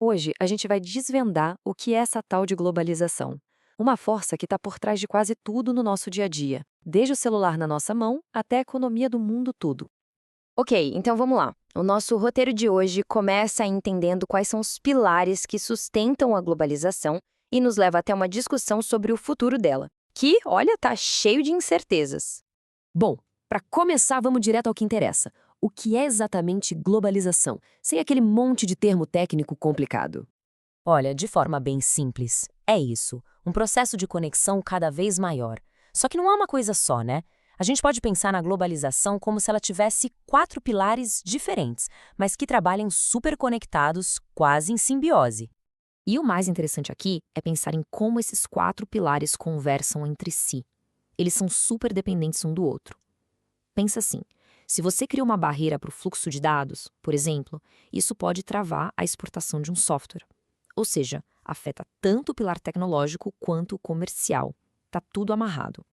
Hoje, a gente vai desvendar o que é essa tal de globalização. Uma força que está por trás de quase tudo no nosso dia a dia, desde o celular na nossa mão até a economia do mundo todo. Ok, então vamos lá. O nosso roteiro de hoje começa entendendo quais são os pilares que sustentam a globalização e nos leva até uma discussão sobre o futuro dela, que, olha, tá cheio de incertezas. Bom, para começar, vamos direto ao que interessa. O que é exatamente globalização, sem aquele monte de termo técnico complicado? Olha, de forma bem simples, é isso, um processo de conexão cada vez maior. Só que não é uma coisa só, né? A gente pode pensar na globalização como se ela tivesse 4 pilares diferentes, mas que trabalham super conectados, quase em simbiose. E o mais interessante aqui é pensar em como esses 4 pilares conversam entre si. Eles são super dependentes um do outro. Pensa assim, se você cria uma barreira para o fluxo de dados, por exemplo, isso pode travar a exportação de um software. Ou seja, afeta tanto o pilar tecnológico quanto o comercial. Tá tudo amarrado.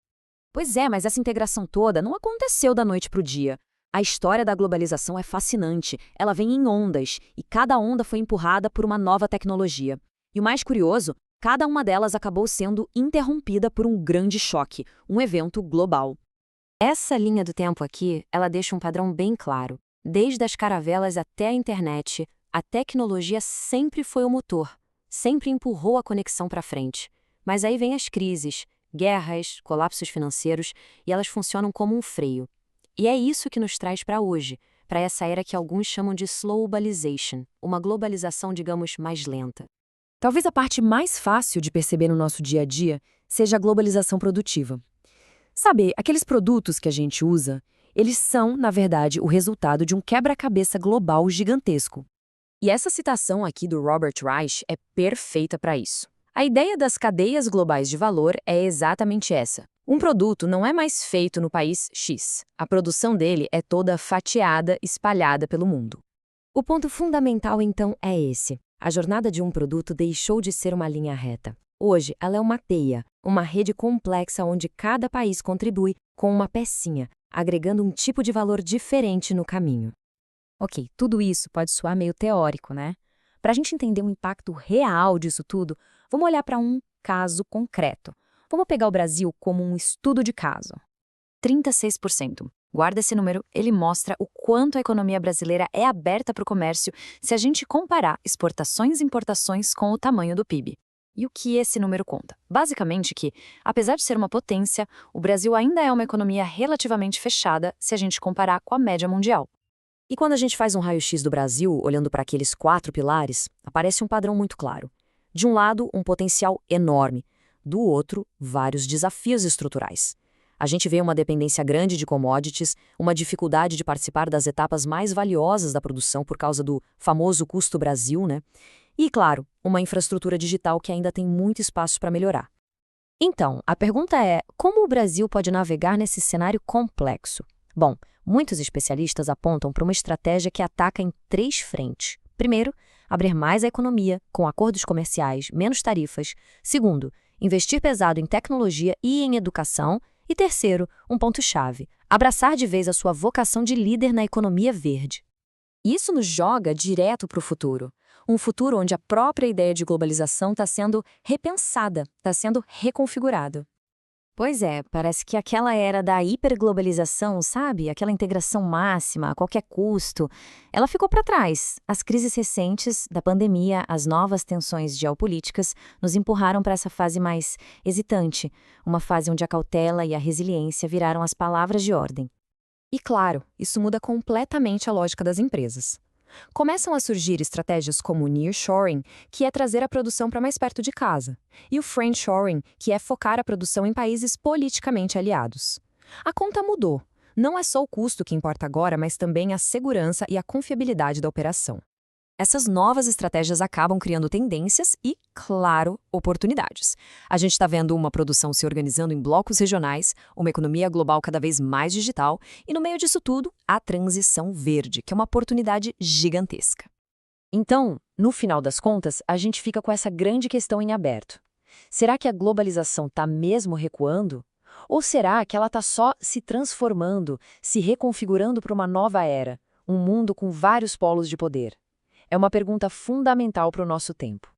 Pois é, mas essa integração toda não aconteceu da noite para o dia. A história da globalização é fascinante. Ela vem em ondas, e cada onda foi empurrada por uma nova tecnologia. E o mais curioso, cada uma delas acabou sendo interrompida por um grande choque, um evento global. Essa linha do tempo aqui, ela deixa um padrão bem claro. Desde as caravelas até a internet, a tecnologia sempre foi o motor, sempre empurrou a conexão para frente. Mas aí vem as crises, guerras, colapsos financeiros, e elas funcionam como um freio. E é isso que nos traz para hoje, para essa era que alguns chamam de slowbalization, uma globalização, digamos, mais lenta. Talvez a parte mais fácil de perceber no nosso dia a dia seja a globalização produtiva. Sabe, aqueles produtos que a gente usa, eles são, na verdade, o resultado de um quebra-cabeça global gigantesco. E essa citação aqui do Robert Reich é perfeita para isso. A ideia das cadeias globais de valor é exatamente essa. Um produto não é mais feito no país X. A produção dele é toda fatiada, espalhada pelo mundo. O ponto fundamental, então, é esse. A jornada de um produto deixou de ser uma linha reta. Hoje, ela é uma teia, uma rede complexa onde cada país contribui com uma pecinha, agregando um tipo de valor diferente no caminho. Ok, tudo isso pode soar meio teórico, né? Para a gente entender o impacto real disso tudo, vamos olhar para um caso concreto. Vamos pegar o Brasil como um estudo de caso. 36%. Guarda esse número, ele mostra o quanto a economia brasileira é aberta para o comércio se a gente comparar exportações e importações com o tamanho do PIB. E o que esse número conta? Basicamente que, apesar de ser uma potência, o Brasil ainda é uma economia relativamente fechada se a gente comparar com a média mundial. E quando a gente faz um raio-x do Brasil, olhando para aqueles 4 pilares, aparece um padrão muito claro. De um lado, um potencial enorme. Do outro, vários desafios estruturais. A gente vê uma dependência grande de commodities, uma dificuldade de participar das etapas mais valiosas da produção por causa do famoso custo Brasil, né? E, claro, uma infraestrutura digital que ainda tem muito espaço para melhorar. Então, a pergunta é, como o Brasil pode navegar nesse cenário complexo? Bom, muitos especialistas apontam para uma estratégia que ataca em 3 frentes. Primeiro, abrir mais a economia, com acordos comerciais, menos tarifas. Segundo, investir pesado em tecnologia e em educação. E terceiro, um ponto-chave, abraçar de vez a sua vocação de líder na economia verde. Isso nos joga direto para o futuro. Um futuro onde a própria ideia de globalização está sendo repensada, está sendo reconfigurada. Pois é, parece que aquela era da hiperglobalização, sabe? Aquela integração máxima, a qualquer custo, ela ficou para trás. As crises recentes da pandemia, as novas tensões geopolíticas, nos empurraram para essa fase mais hesitante, uma fase onde a cautela e a resiliência viraram as palavras de ordem. E claro, isso muda completamente a lógica das empresas. Começam a surgir estratégias como o nearshoring, que é trazer a produção para mais perto de casa, e o friendshoring, que é focar a produção em países politicamente aliados. A conta mudou. Não é só o custo que importa agora, mas também a segurança e a confiabilidade da operação. Essas novas estratégias acabam criando tendências e, claro, oportunidades. A gente está vendo uma produção se organizando em blocos regionais, uma economia global cada vez mais digital e, no meio disso tudo, a transição verde, que é uma oportunidade gigantesca. Então, no final das contas, a gente fica com essa grande questão em aberto. Será que a globalização está mesmo recuando? Ou será que ela está só se transformando, se reconfigurando para uma nova era, um mundo com vários polos de poder? É uma pergunta fundamental para o nosso tempo.